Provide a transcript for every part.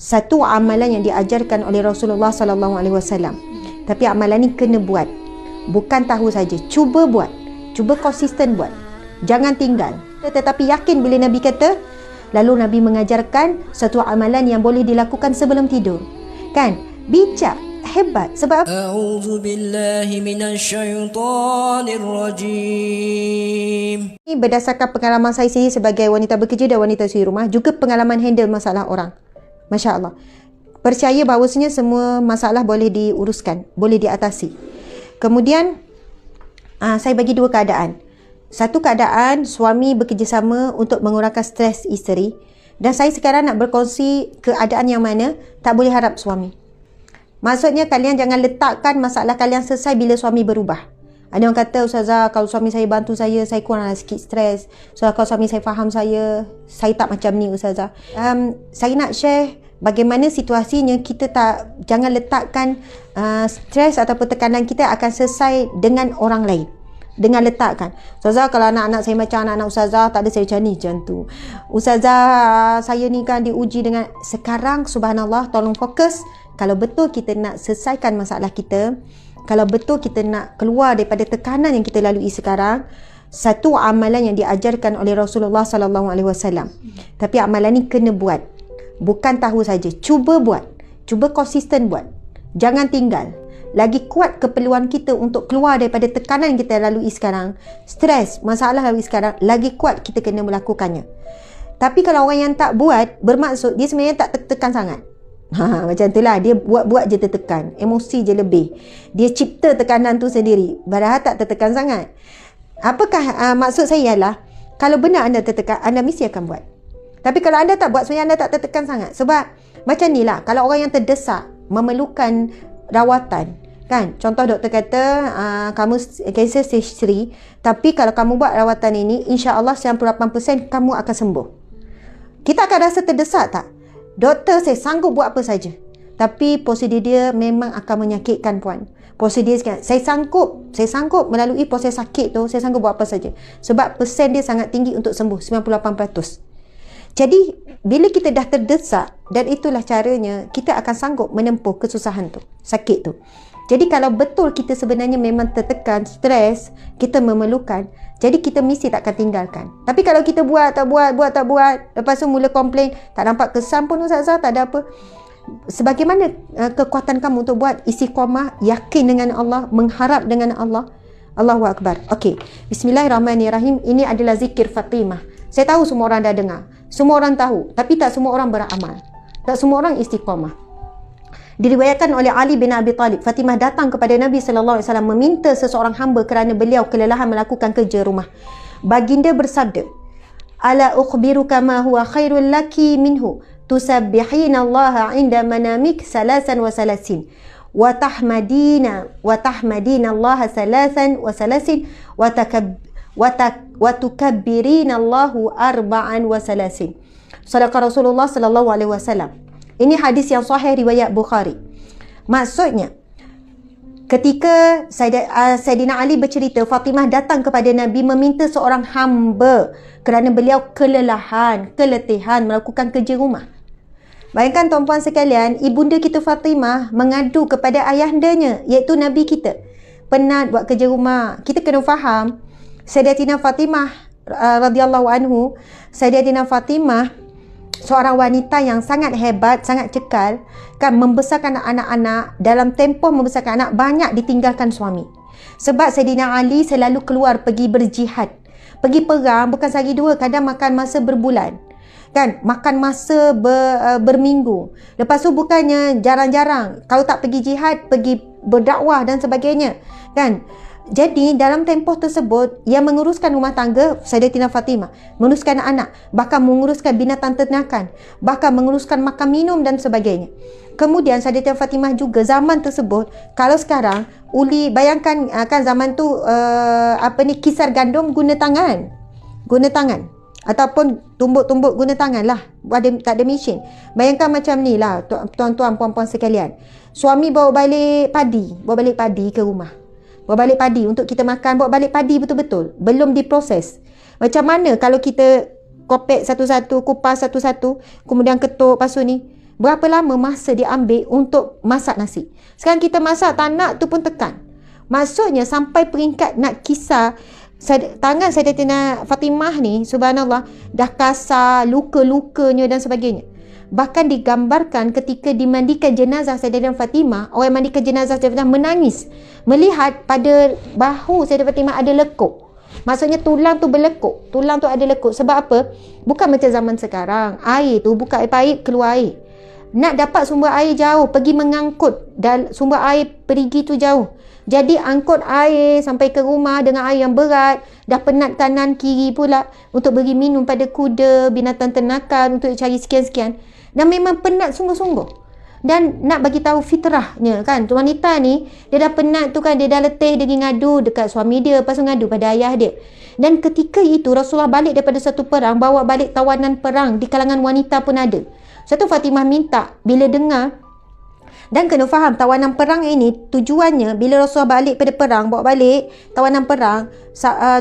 satu amalan yang diajarkan oleh Rasulullah sallallahu alaihi wasallam. Tapi amalan ni kena buat. Bukan tahu saja, cuba buat. Cuba konsisten buat. Jangan tinggal. Tetapi yakin bila Nabi kata, lalu Nabi mengajarkan satu amalan yang boleh dilakukan sebelum tidur. Kan? Bijak, hebat. Sebab A'udzu billahi minasyaitonir rajim. ini berdasarkan pengalaman saya sendiri sebagai wanita bekerja dan wanita suri rumah, juga pengalaman handle masalah orang. Masya Allah. Percaya bahawasanya semua masalah boleh diuruskan, boleh diatasi. Kemudian saya bagi dua keadaan. Satu keadaan suami bekerjasama untuk mengurangkan stres isteri, dan saya sekarang nak berkongsi keadaan yang mana tak boleh harap suami. Maksudnya kalian jangan letakkan masalah kalian selesai bila suami berubah. Ada orang kata, Ustazah, kalau suami saya bantu saya kurang sikit stres. So, kalau suami saya faham saya tak macam ni, Ustazah. Saya nak share bagaimana situasinya kita jangan letakkan stres ataupun tekanan kita akan selesai dengan orang lain. Dengan letakkan, Ustazah, kalau anak-anak saya macam anak-anak Ustazah, tak ada saya macam ni, macam tu. Ustazah, saya ni kan diuji dengan... Sekarang, subhanallah, tolong fokus. Kalau betul kita nak selesaikan masalah kita, kalau betul kita nak keluar daripada tekanan yang kita lalui sekarang, satu amalan yang diajarkan oleh Rasulullah sallallahu alaihi wasallam. Tapi amalan ni kena buat. Bukan tahu saja, cuba buat. Cuba konsisten buat. Jangan tinggal. Lagi kuat keperluan kita untuk keluar daripada tekanan yang kita lalui sekarang, stres, masalah lalui sekarang, lagi kuat kita kena melakukannya. Tapi kalau orang yang tak buat, bermaksud dia sebenarnya tak tertekan sangat. Macam itulah, dia buat-buat je tertekan, emosi je lebih. Dia cipta tekanan tu sendiri, padahal tak tertekan sangat. Apakah maksud saya ialah, kalau benar anda tertekan, anda mesti akan buat. Tapi kalau anda tak buat, sebenarnya anda tak tertekan sangat. Sebab macam ni lah, kalau orang yang terdesak memerlukan rawatan, kan, contoh doktor kata kamu kanser stage 3, tapi kalau kamu buat rawatan ini, insya-Allah 98% kamu akan sembuh. Kita akan rasa terdesak tak? Doktor saya sanggup buat apa saja, tapi prosedur dia memang akan menyakitkan puan. Prosedur dia, saya sanggup melalui proses sakit tu, saya sanggup buat apa saja. Sebab persen dia sangat tinggi untuk sembuh, 98%. Jadi bila kita dah terdesak, dan itulah caranya kita akan sanggup menempuh kesusahan tu, sakit tu. Jadi kalau betul kita sebenarnya memang tertekan, stres, kita memerlukan, jadi kita mesti tak akan tinggalkan. Tapi kalau kita buat, lepas tu mula komplain, tak nampak kesan pun Ustazah, tak ada apa. Sebagaimana kekuatan kamu untuk buat, istiqamah, yakin dengan Allah, mengharap dengan Allah. Allahu Akbar. Okey, bismillahirrahmanirrahim. Ini adalah zikir Fatimah. Saya tahu semua orang dah dengar, semua orang tahu, tapi tak semua orang beramal, tak semua orang istiqamah. Diriwayatkan oleh Ali bin Abi Talib, Fatimah datang kepada Nabi sallallahu alaihi wasallam meminta seseorang hamba kerana beliau kelelahan melakukan kerja rumah. Baginda bersabda, "Ala ukhbiruka ma huwa khairul laki minhu, tusabbihina Allah 'inda manamik salasan wa salasin, wa tahmadina Allah salasan wa salasin, wa tukabbirina Allah arba'an wa salasin." Sadaqa Rasulullah sallallahu alaihi wasallam. Ini hadis yang sahih riwayat Bukhari. Maksudnya, ketika Sayyidina Ali bercerita, Fatimah datang kepada Nabi meminta seorang hamba kerana beliau kelelahan, keletihan melakukan kerja rumah. Bayangkan tuan-puan sekalian, ibunda kita Fatimah mengadu kepada ayahandanya, iaitu Nabi kita. Penat buat kerja rumah. Kita kena faham, Sayyidatina Fatimah radhiyallahu anhu, Sayyidatina Fatimah seorang wanita yang sangat hebat, sangat cekal, kan, membesarkan anak-anak, dalam tempoh membesarkan anak banyak ditinggalkan suami. Sebab Sayyidina Ali selalu keluar pergi berjihad, pergi perang, bukan sehari dua, kadang makan masa berbulan, kan, makan masa berminggu. Lepas tu bukannya jarang-jarang, kalau tak pergi jihad, pergi berdakwah dan sebagainya, kan. Jadi dalam tempoh tersebut, yang menguruskan rumah tangga Sayyidatina Fatimah, menguruskan anak, bahkan menguruskan binatang ternakan, bahkan menguruskan makan minum dan sebagainya. Kemudian Sayyidatina Fatimah juga zaman tersebut, kalau sekarang bayangkan kan zaman tu kisar gandum guna tangan ataupun tumbuk-tumbuk guna tangan lah, tak ada mesin. Bayangkan macam ni lah tuan-tuan puan-puan sekalian, suami bawa balik padi ke rumah, bawa balik padi untuk kita makan, bawa balik padi betul-betul, belum diproses. Macam mana kalau kita kopek satu-satu, kupas satu-satu, kemudian ketuk, lepas tu ni Berapa lama masa dia ambil untuk masak nasi? Sekarang kita masak tak nak tu pun tekan. Maksudnya sampai peringkat nak kisah tangan Sayyidatina Fatimah ni, subhanallah, dah kasar, luka-lukanya dan sebagainya. Bahkan digambarkan ketika dimandikan jenazah Sayyidatina Fatimah, orang yang mandikan jenazah Sayyidatina Fatimah menangis melihat pada bahu Sayyidatina Fatimah ada lekuk. Maksudnya tulang tu berlekuk, tulang tu ada lekuk. Sebab apa? Bukan macam zaman sekarang, air tu buka paip keluar air. Nak dapat sumber air jauh, pergi mengangkut dan sumber air perigi tu jauh. Jadi angkut air sampai ke rumah dengan air yang berat, dah penat kanan kiri pula untuk beri minum pada kuda, binatang ternakan, untuk cari sekian-sekian. Dan memang penat sungguh-sungguh. Dan nak bagi tahu fitrahnya kan, wanita ni dia dah penat tu kan, dia dah letih, dia pergi ngadu dekat suami dia, lepas tu ngadu pada ayah dia. Dan ketika itu Rasulullah balik daripada satu perang, bawa balik tawanan perang di kalangan wanita pun ada. Satu Fatimah minta bila dengar. Dan kena faham, tawanan perang ini tujuannya bila Rasulullah balik pada perang, bawa balik tawanan perang,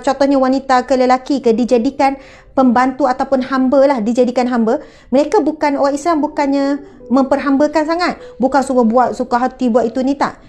contohnya wanita ke lelaki ke, dijadikan pembantu ataupun hamba lah, dijadikan hamba. Mereka bukan, orang Islam bukannya memperhambakan sangat, bukan suruh buat suka hati, buat itu ni, tak.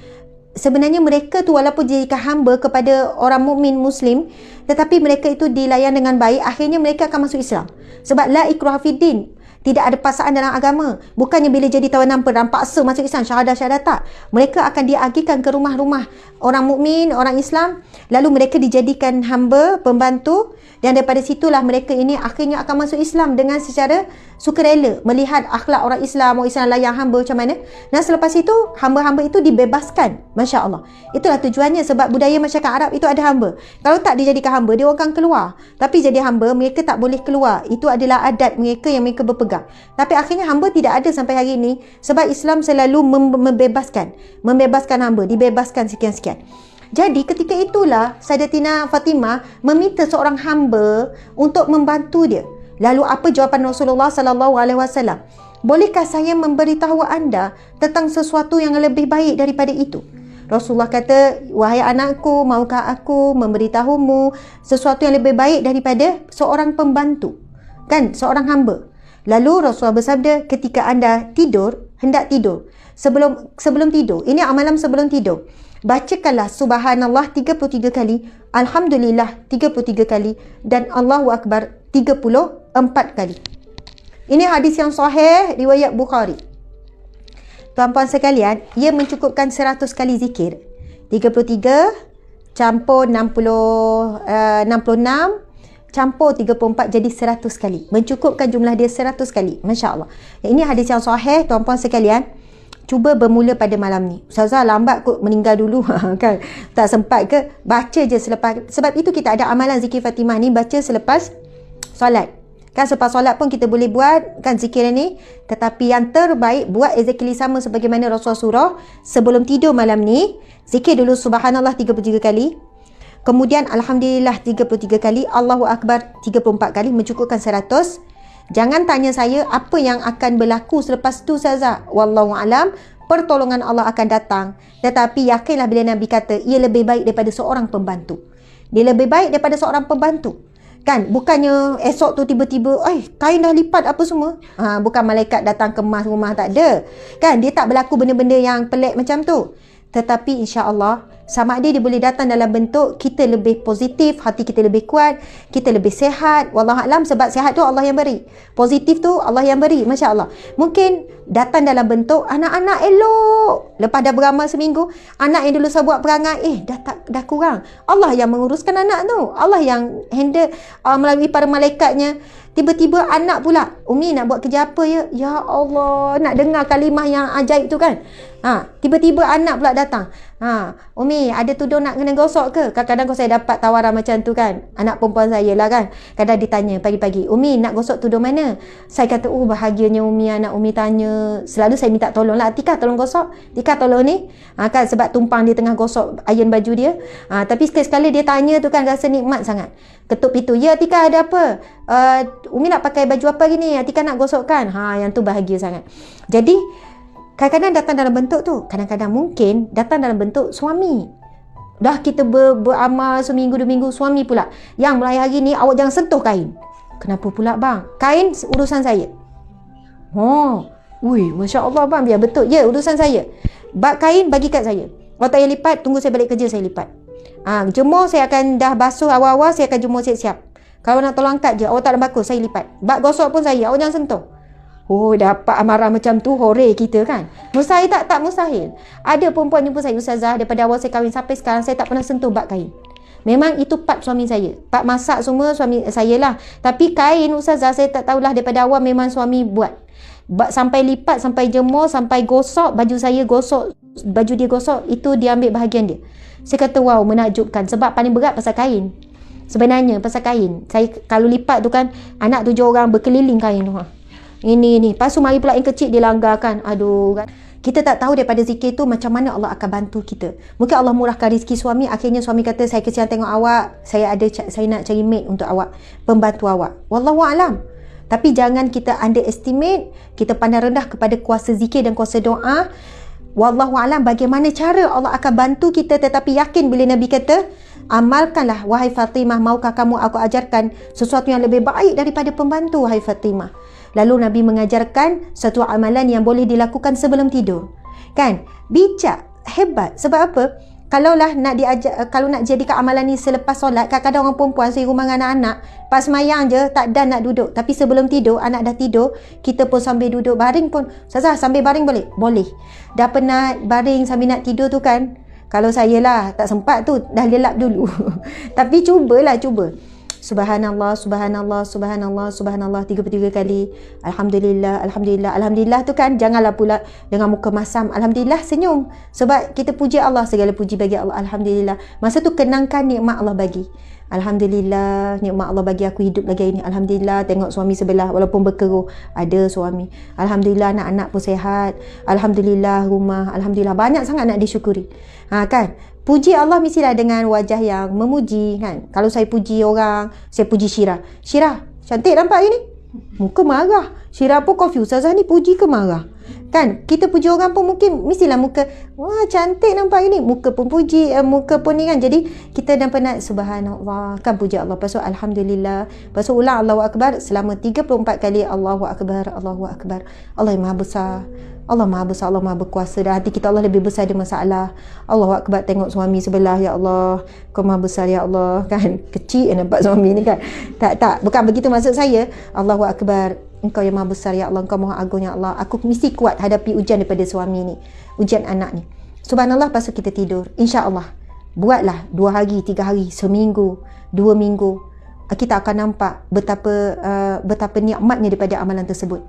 Sebenarnya mereka tu walaupun dijadikan hamba kepada orang mukmin muslim, tetapi mereka itu dilayan dengan baik, akhirnya mereka akan masuk Islam. Sebab la ikraha fiddin, tidak ada paksaan dalam agama. Bukannya bila jadi tawanan perang paksa masuk Islam, syahadah-syahadah, tak. Mereka akan diagihkan ke rumah-rumah orang mukmin, orang Islam, lalu mereka dijadikan hamba, pembantu, dan daripada situlah mereka ini akhirnya akan masuk Islam dengan secara sukarela, melihat akhlak orang Islam layan hamba macam mana. Dan selepas itu hamba-hamba itu dibebaskan. Masya Allah. Itulah tujuannya, sebab budaya masyarakat Arab itu ada hamba. Kalau tak dijadikan hamba, dia akan keluar. Tapi jadi hamba, mereka tak boleh keluar. Itu adalah adat mereka yang mereka berpegang. Tapi akhirnya hamba tidak ada sampai hari ini, sebab Islam selalu membebaskan hamba, dibebaskan sekian-sekian. Jadi ketika itulah Sayyidatina Fatimah meminta seorang hamba untuk membantu dia. Lalu apa jawapan Rasulullah sallallahu alaihi wasallam? Bolehkah saya memberitahu anda tentang sesuatu yang lebih baik daripada itu? Rasulullah kata, wahai anakku, maukah aku memberitahumu sesuatu yang lebih baik daripada seorang pembantu? Kan, seorang hamba. Lalu Rasulullah bersabda, ketika anda tidur, hendak tidur, sebelum tidur, ini amalan sebelum tidur, bacakanlah subhanallah 33 kali, alhamdulillah 33 kali, dan Allahu Akbar 34 kali. Ini hadis yang sahih riwayat Bukhari. Tuan-puan sekalian, ia mencukupkan 100 kali zikir. 33 campur 66 campur 34 jadi 100 kali. Mencukupkan jumlah dia 100 kali. Masya Allah. Ini hadis yang sahih, tuan-puan sekalian. Cuba bermula pada malam ni. Ustazah lambat kot meninggal dulu kan. Tak sempat ke? Baca je selepas. Sebab itu kita ada amalan zikir Fatimah ni, baca selepas solat. Kan selepas solat pun kita boleh buat kan zikir ni. Tetapi yang terbaik, buat exactly sama sebagaimana Rasulullah suruh. Sebelum tidur malam ni, zikir dulu subhanallah 33 kali. Kemudian alhamdulillah 33 kali, Allahu Akbar 34 kali, mencukupkan 100. Jangan tanya saya apa yang akan berlaku selepas tu, Ustazah. Wallahu alam, pertolongan Allah akan datang. Tetapi yakinlah bila Nabi kata ia lebih baik daripada seorang pembantu. Dia lebih baik daripada seorang pembantu. Kan, bukannya esok tu tiba-tiba kain dah lipat apa semua. Bukan malaikat datang kemas rumah, tak ada. Kan, dia tak berlaku benda-benda yang pelik macam tu. Tetapi insya-Allah sama ada dia boleh datang dalam bentuk kita lebih positif, hati kita lebih kuat, kita lebih sihat. Wallahualam, sebab sihat tu Allah yang beri. Positif tu Allah yang beri, masya-Allah. Mungkin datang dalam bentuk anak-anak elok. Lepas dah beramal seminggu, anak yang dulu saya buat perangai dah kurang. Allah yang menguruskan anak tu. Allah yang handle melalui para malaikatnya. Tiba-tiba anak pula, Umi nak buat kerja apa ya? Ya Allah, nak dengar kalimah yang ajaib tu kan. Tiba-tiba anak pula datang. Umi, ada tudung nak kena gosok ke? Kadang-kadang kalau saya dapat tawaran macam tu kan, anak perempuan saya lah kan, kadang ditanya pagi-pagi, Umi nak gosok tudung mana? Saya kata, oh bahagianya Umi, anak Umi tanya. Selalu saya minta tolong lah, Tika tolong gosok, Tika tolong ni. Kan sebab tumpang dia tengah gosok iron baju dia. Tapi sekali-sekala dia tanya tu kan, rasa nikmat sangat. Ketuk pintu, ya Tika ada apa? Umi nak pakai baju apa hari ni? Tika nak gosokkan. Yang tu bahagia sangat. Jadi kadang-kadang datang dalam bentuk tu, kadang-kadang mungkin datang dalam bentuk suami. Dah kita beramal seminggu 2 minggu, suami pula yang mulai hari ni awak jangan sentuh kain. Kenapa pula bang? Kain urusan saya. Ui, Masya Allah abang, biar betul. Ya, urusan saya. Bak kain bagi kat saya. Kalau tak payah lipat, tunggu saya balik kerja, saya lipat. Jemur saya akan dah basuh awal-awal, saya akan jemur siap-siap. Kalau nak tolong angkat je, awak tak ada bagus, saya lipat. Bak gosok pun saya, awak jangan sentuh. Oh, dapat amarah macam tu, hore kita kan. Mustahil tak? Tak mustahil. Ada perempuan jumpa saya, Ustazah, daripada awal saya kahwin sampai sekarang, saya tak pernah sentuh bak kain. Memang itu part suami saya. Part masak semua suami saya lah. Tapi kain, Ustazah, saya tak tahulah, daripada awal memang suami buat. Sampai lipat, sampai jemur, sampai gosok, baju saya gosok, baju dia gosok, itu dia ambil bahagian dia. Saya kata wow, menakjubkan. Sebab paling berat pasal kain. Sebenarnya pasal kain. Saya kalau lipat tu kan, anak 7 orang berkeliling kain tu. Ini. Lepas tu mari pula yang kecil dilanggarkan. Aduh kan. Kita tak tahu daripada zikir tu macam mana Allah akan bantu kita. Mungkin Allah murahkan rezeki suami. Akhirnya suami kata, saya kesian tengok awak. Saya nak cari maid untuk awak. Pembantu awak. Wallahualam. Tapi jangan kita underestimate, kita pandang rendah kepada kuasa zikir dan kuasa doa. Wallahualam, bagaimana cara Allah akan bantu kita, tetapi yakin bila Nabi kata, amalkanlah wahai Fatimah, maukah kamu aku ajarkan sesuatu yang lebih baik daripada pembantu wahai Fatimah. Lalu Nabi mengajarkan satu amalan yang boleh dilakukan sebelum tidur. Kan? Bijak, hebat. Sebab apa? Kalau nak jadikan amalan ni selepas solat, kadang-kadang orang perempuan saya rumah dengan anak-anak, pas semayang je tak dan nak duduk, tapi sebelum tidur, anak dah tidur, kita pun sambil duduk baring pun. Ustazah, sambil baring boleh? Boleh. Dah penat baring sambil nak tidur tu kan, kalau saya lah tak sempat tu, dah lelap dulu. Tapi cuba. Subhanallah, subhanallah, subhanallah, subhanallah 33 kali. Alhamdulillah, alhamdulillah. Alhamdulillah tu kan, janganlah pula dengan muka masam. Alhamdulillah, senyum. Sebab kita puji Allah, segala puji bagi Allah. Alhamdulillah. Masa tu kenangkan nikmat Allah bagi. Alhamdulillah, nikmat Allah bagi aku hidup lagi ini. Alhamdulillah, tengok suami sebelah walaupun berkeruh, ada suami. Alhamdulillah, anak-anak pun sihat. Alhamdulillah, rumah. Alhamdulillah, banyak sangat nak disyukuri. Kan? Puji Allah mestilah dengan wajah yang memuji kan. Kalau saya puji orang, saya puji Syirah. Syirah, cantik nampak ini. Muka marah. Syirah pun confused. Ustazah ni puji ke marah? Kan? Kita puji orang pun mungkin mestilah muka, wah cantik nampak ini. Muka pun puji, muka pun ni kan. Jadi kita dah penat, subhanallah. Kan puji Allah. Lepas tu alhamdulillah. Lepas tu ulang Allahu Akbar selama 34 kali. Allahu Akbar, Allahu Akbar. Allah yang maha besar. Allah maha besar, Allah maha berkuasa. Dan hati kita Allah lebih besar ada masalah. Allahu Akbar, tengok suami sebelah, ya Allah, kau maha besar ya Allah. Kan kecil nampak suami ni kan. Tak, bukan begitu maksud saya. Allahu Akbar, engkau yang maha besar ya Allah, engkau maha agung ya Allah. Aku mesti kuat hadapi ujian daripada suami ni, ujian anak ni. Subhanallah. Lepas tu kita tidur, insya-Allah. Buatlah 2 hari, 3 hari, seminggu, 2 minggu, kita akan nampak betapa nikmatnya daripada amalan tersebut.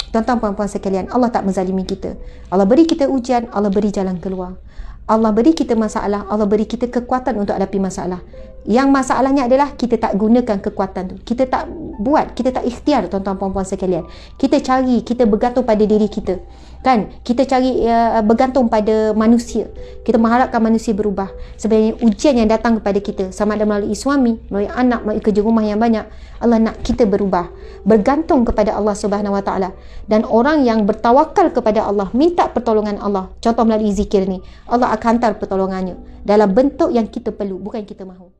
Tuan-tuan puan-puan sekalian, Allah tak menzalimi kita. Allah beri kita ujian, Allah beri jalan keluar. Allah beri kita masalah, Allah beri kita kekuatan untuk hadapi masalah. Yang masalahnya adalah kita tak gunakan kekuatan tu. Kita tak buat, kita tak ikhtiar, tuan-tuan puan-puan sekalian. Kita cari, kita bergantung pada diri kita. Kan? Kita cari bergantung pada manusia. Kita mengharapkan manusia berubah. Sebenarnya ujian yang datang kepada kita, sama ada melalui suami, melalui anak, melalui kerja rumah yang banyak, Allah nak kita berubah, bergantung kepada Allah Subhanahu Wa Taala. Dan orang yang bertawakal kepada Allah, minta pertolongan Allah, contoh melalui zikir ni, Allah akan hantar pertolongannya dalam bentuk yang kita perlu, bukan kita mahu.